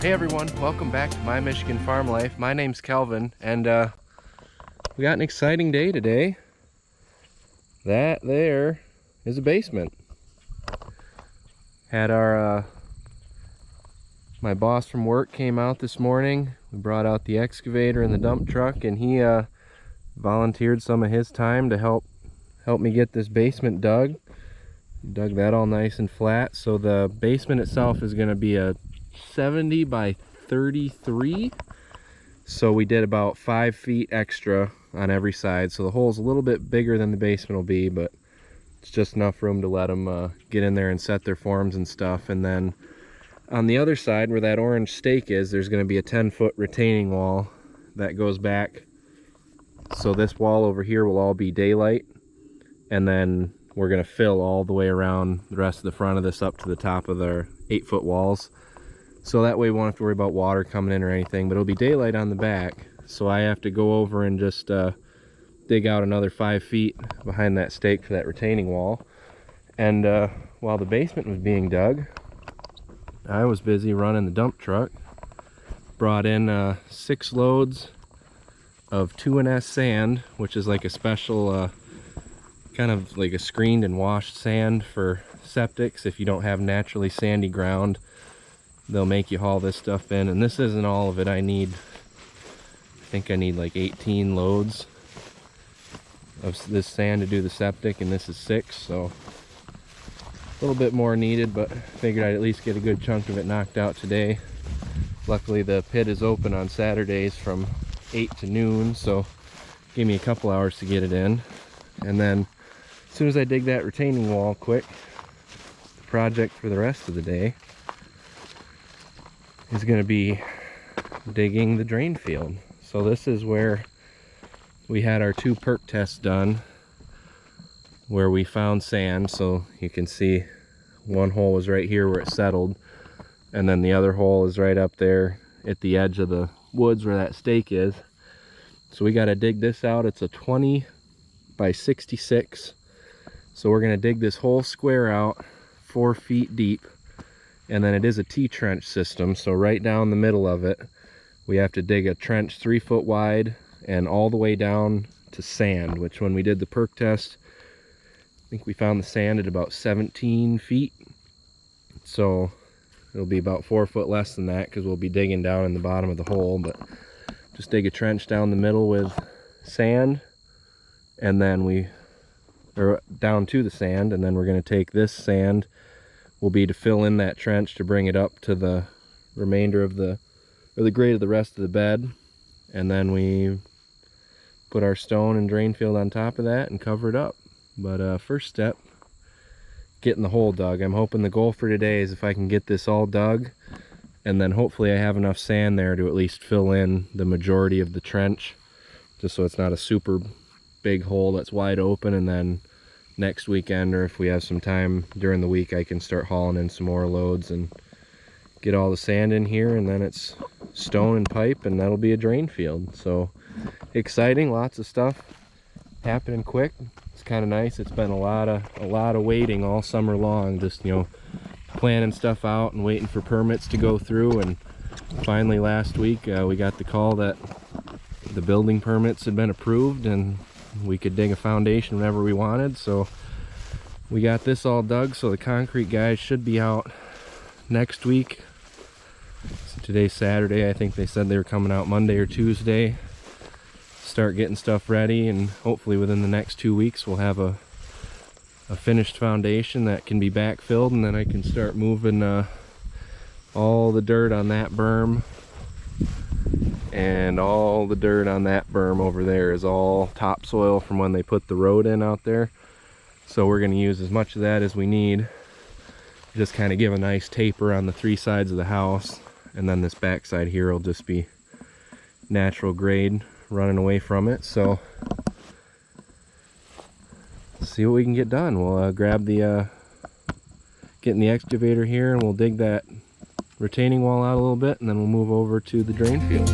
Hey everyone, welcome back to My Michigan Farm Life. My name's Kelvin, and we got an exciting day today. That there is a basement. Had our my boss from work came out this morning. We brought out the excavator and the dump truck, and he volunteered some of his time to help me get this basement dug. Dug that all nice and flat. So the basement itself is going to be a 70 by 33. So we did about 5 feet extra on every side. So the hole's a little bit bigger than the basement will be, but it's just enough room to let them get in there and set their forms and stuff. And then on the other side where that orange stake is, there's going to be a 10-foot retaining wall that goes back. So this wall over here will all be daylight, and then we're going to fill all the way around the rest of the front of this up to the top of their 8-foot walls. So that way we won't have to worry about water coming in or anything, but it'll be daylight on the back. So I have to go over and just dig out another 5 feet behind that stake for that retaining wall. And while the basement was being dug, I was busy running the dump truck. Brought in 6 loads of 2&S sand, which is like a special kind of like a screened and washed sand for septics. If you don't have naturally sandy ground, they'll make you haul this stuff in. And this isn't all of it. I think I need like 18 loads of this sand to do the septic, and this is 6, so a little bit more needed, but figured I'd at least get a good chunk of it knocked out today. Luckily the pit is open on Saturdays from 8 to noon, so gave me a couple hours to get it in. And then as soon as I dig that retaining wall quick, the project for the rest of the day is going to be digging the drain field. So this is where we had our 2 perk tests done, where we found sand. So you can see one hole was right here where it settled, and then the other hole is right up there at the edge of the woods where that stake is. So we got to dig this out. It's a 20 by 66. So we're going to dig this whole square out 4 feet deep, and then it is a T-trench system. So right down the middle of it, we have to dig a trench 3 foot wide and all the way down to sand, which when we did the perk test, I think we found the sand at about 17 feet. So it'll be about 4 foot less than that because we'll be digging down in the bottom of the hole. But just dig a trench down the middle with sand, and then down to the sand, and then we're going to take this sand will be to fill in that trench to bring it up to the remainder of the grade of the rest of the bed. And then we put our stone and drain field on top of that and cover it up. But first step, getting the hole dug. I'm hoping the goal for today is if I can get this all dug, and then hopefully I have enough sand there to at least fill in the majority of the trench, just so it's not a super big hole that's wide open. And then next weekend, or if we have some time during the week, I can start hauling in some more loads and get all the sand in here, and then it's stone and pipe, and that'll be a drain field. So exciting, lots of stuff happening quick. It's kind of nice. It's been a lot of waiting all summer long, just planning stuff out and waiting for permits to go through. And finally last week we got the call that the building permits had been approved and we could dig a foundation whenever we wanted. So we got this all dug, so the concrete guys should be out next week. So today's Saturday. I think they said they were coming out Monday or Tuesday, start getting stuff ready, and hopefully within the next 2 weeks we'll have a finished foundation that can be backfilled, and then I can start moving all the dirt on that berm. And all the dirt on that berm over there is all topsoil from when they put the road in out there. So we're going to use as much of that as we need. Just kind of give a nice taper on the 3 sides of the house. And then this back side here will just be natural grade running away from it. So let's see what we can get done. We'll grab the get in the excavator here, and we'll dig that retaining wall out a little bit, and then we'll move over to the drain field.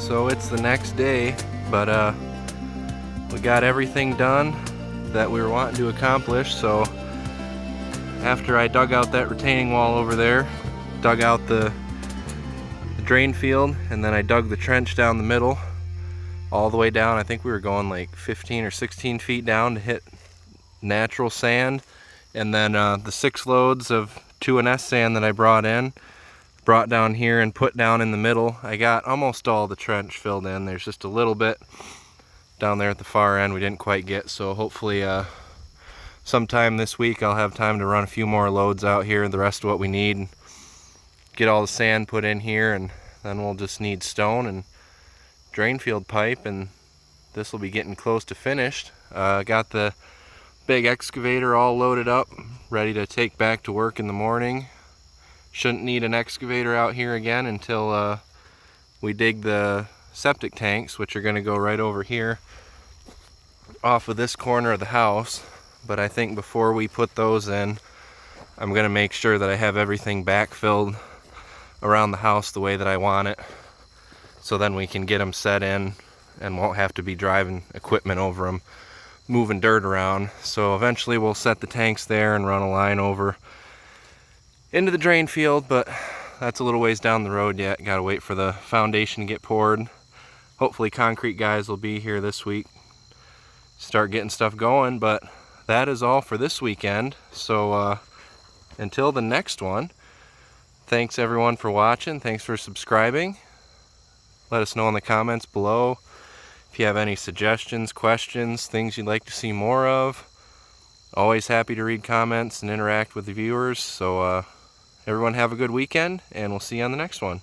So it's the next day, but we got everything done that we were wanting to accomplish. So after I dug out that retaining wall over there, dug out the drain field, and then I dug the trench down the middle all the way down. I think we were going like 15 or 16 feet down to hit natural sand. And then the 6 loads of 2&S sand that I brought down here and put down in the middle. I got almost all the trench filled in. There's just a little bit down there at the far end we didn't quite get, so hopefully sometime this week I'll have time to run a few more loads out here, the rest of what we need, get all the sand put in here, and then we'll just need stone and drain field pipe, and this will be getting close to finished. Got the big excavator all loaded up, ready to take back to work in the morning. Shouldn't need an excavator out here again until we dig the septic tanks, which are going to go right over here off of this corner of the house. But I think before we put those in, I'm going to make sure that I have everything backfilled around the house the way that I want it, so then we can get them set in and won't have to be driving equipment over them, moving dirt around. So eventually we'll set the tanks there and run a line over into the drain field, but that's a little ways down the road yet. Gotta wait for the foundation to get poured. Hopefully concrete guys will be here this week, start getting stuff going. But that is all for this weekend. So until the next one, thanks everyone for watching. Thanks for subscribing. Let us know in the comments below if you have any suggestions, questions, things you'd like to see more of. Always happy to read comments and interact with the viewers. So everyone have a good weekend, and we'll see you on the next one.